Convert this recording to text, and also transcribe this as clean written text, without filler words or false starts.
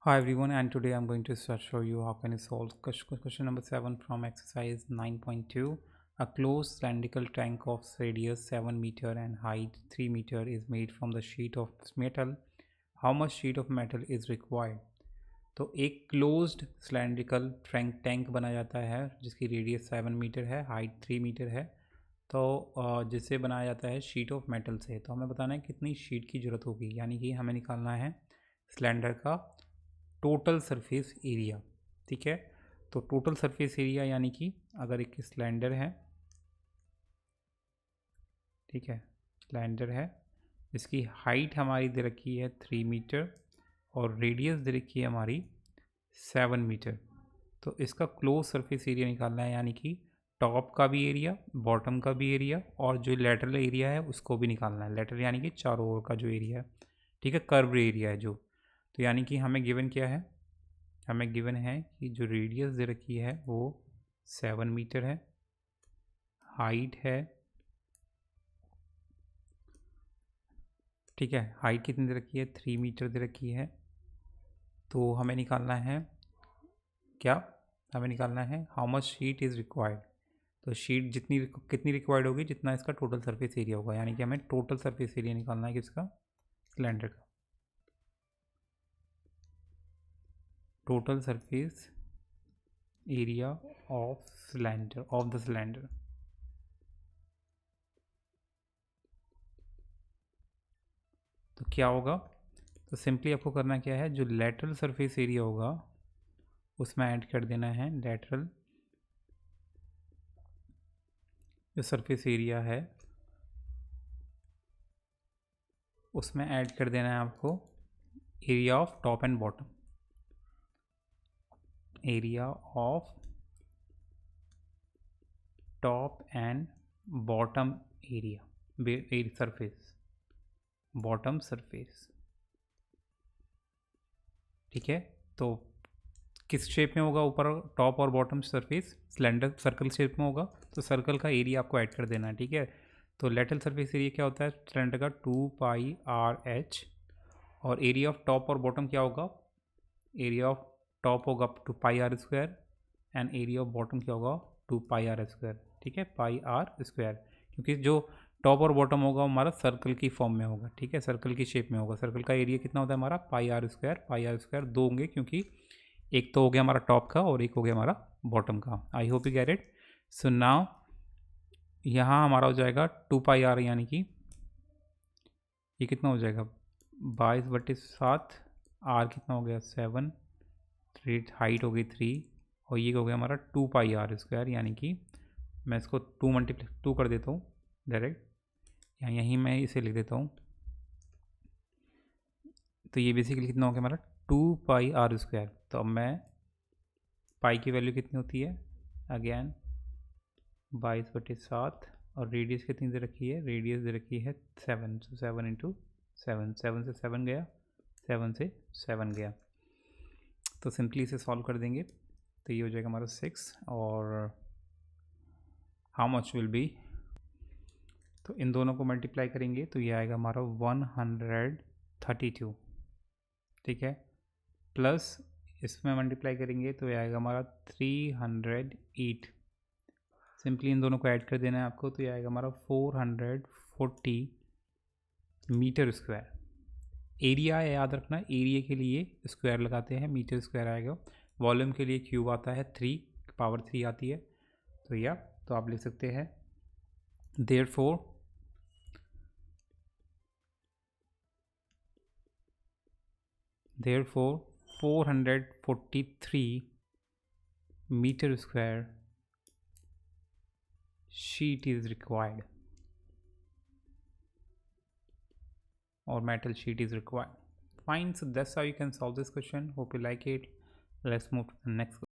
Hi everyone, and today I'm going to show you how can you solve question number 7 from exercise 9.2. A closed cylindrical tank of radius 7 meter and height 3 meter is made from the sheet of metal. How much sheet of metal is required? तो एक closed cylindrical tank बना जाता है जिसकी radius 7 metre है, height 3 metre है। तो जिससे बनाया जाता है शीट ऑफ मेटल से। तो हमें बताना है कितनी शीट की ज़रूरत होगी, यानी कि हमें निकालना है सिलेंडर का टोटल सरफेस एरिया। ठीक है, तो टोटल सरफेस एरिया यानी कि अगर एक सिलेंडर है, ठीक है, सिलेंडर है जिसकी हाइट हमारी दे रखी है 3 मीटर और रेडियस दे रखी है हमारी 7 मीटर। तो इसका क्लोज सरफेस एरिया निकालना है, यानी कि टॉप का भी एरिया, बॉटम का भी एरिया और जो लेटरल एरिया है उसको भी निकालना है। लेटरल यानी कि चारों ओर का जो एरिया है, ठीक है, कर्व एरिया है जो। तो यानी कि हमें गिवन क्या है, हमें गिवन है कि जो रेडियस दे रखी है वो 7 मीटर है, हाइट है, ठीक है, हाइट कितनी दे रखी है 3 मीटर दे रखी है। तो हमें निकालना है क्या, हमें निकालना है how much sheet is required. तो शीट जितनी कितनी रिक्वायर्ड होगी जितना इसका टोटल सरफेस एरिया होगा, यानी कि हमें टोटल सरफेस एरिया निकालना है किसका, सिलेंडर का। Total surface area of cylinder, of the cylinder. तो क्या होगा, तो सिंपली आपको करना क्या है, जो लेटरल सरफेस एरिया होगा उसमें ऐड कर देना है लेटरल जो सरफेस एरिया है उसमें ऐड कर देना है आपको area of top and bottom, area of top and bottom area, surface, bottom surface. ठीक है, तो किस शेप में होगा, ऊपर टॉप और bottom surface cylinder circle shape में होगा, तो सर्कल का एरिया आपको ऐड कर देना है। ठीक है, तो लेटरल सरफेस एरिया क्या होता है सिलेंडर का 2πRH, और एरिया ऑफ टॉप और बॉटम क्या होगा, एरिया ऑफ टॉप होगा 2πr² and area of bottom क्या होगा 2πr²। ठीक है, πr², क्योंकि जो टॉप और बॉटम होगा वो हमारा सर्कल की फॉर्म में होगा। ठीक है, सर्कल की शेप में होगा। सर्कल का एरिया कितना होता है हमारा πr², दो होंगे क्योंकि एक तो हो गया हमारा टॉप का और एक हो गया हमारा बॉटम का। I hope you get it. So now यहाँ हमारा हो जाएगा 2πr, यानी कि ये कितना हो जाएगा 22/7, आर कितना हो गया 7, हाइट हो गई 3 और ये हो गया हमारा 2πr², यानी कि मैं इसको 2 कर देता हूँ डायरेक्ट, यहीं मैं इसे लिख देता हूँ। तो ये बेसिकली कितना हो गया हमारा 2πr²। तो अब मैं पाई की वैल्यू कितनी होती है, अगेन 22/7 और रेडियस कितनी दे रखी है, रेडियस दे रखी है 7, तो 7 इंटू 7, 7 से 7 गया, 7 से 7 गया। तो सिंपली इसे सॉल्व कर देंगे तो ये हो जाएगा हमारा 6, और हाउ मच विल बी, तो इन दोनों को मल्टीप्लाई करेंगे तो ये आएगा हमारा 132। ठीक है, प्लस इसमें मल्टीप्लाई करेंगे तो ये आएगा हमारा 308। सिंपली इन दोनों को ऐड कर देना है आपको, तो ये आएगा हमारा 440 मीटर स्क्वायर। एरिया याद रखना, एरिया के लिए स्क्वायर लगाते हैं, मीटर स्क्वायर आएगा। वॉल्यूम के लिए क्यूब आता है, 3 आती है। तो या तो आप लिख सकते हैं therefore therefore 443 meter square sheet is required, or metal sheet is required. Fine, so that's how you can solve this question. Hope you like it. Let's move to the next question.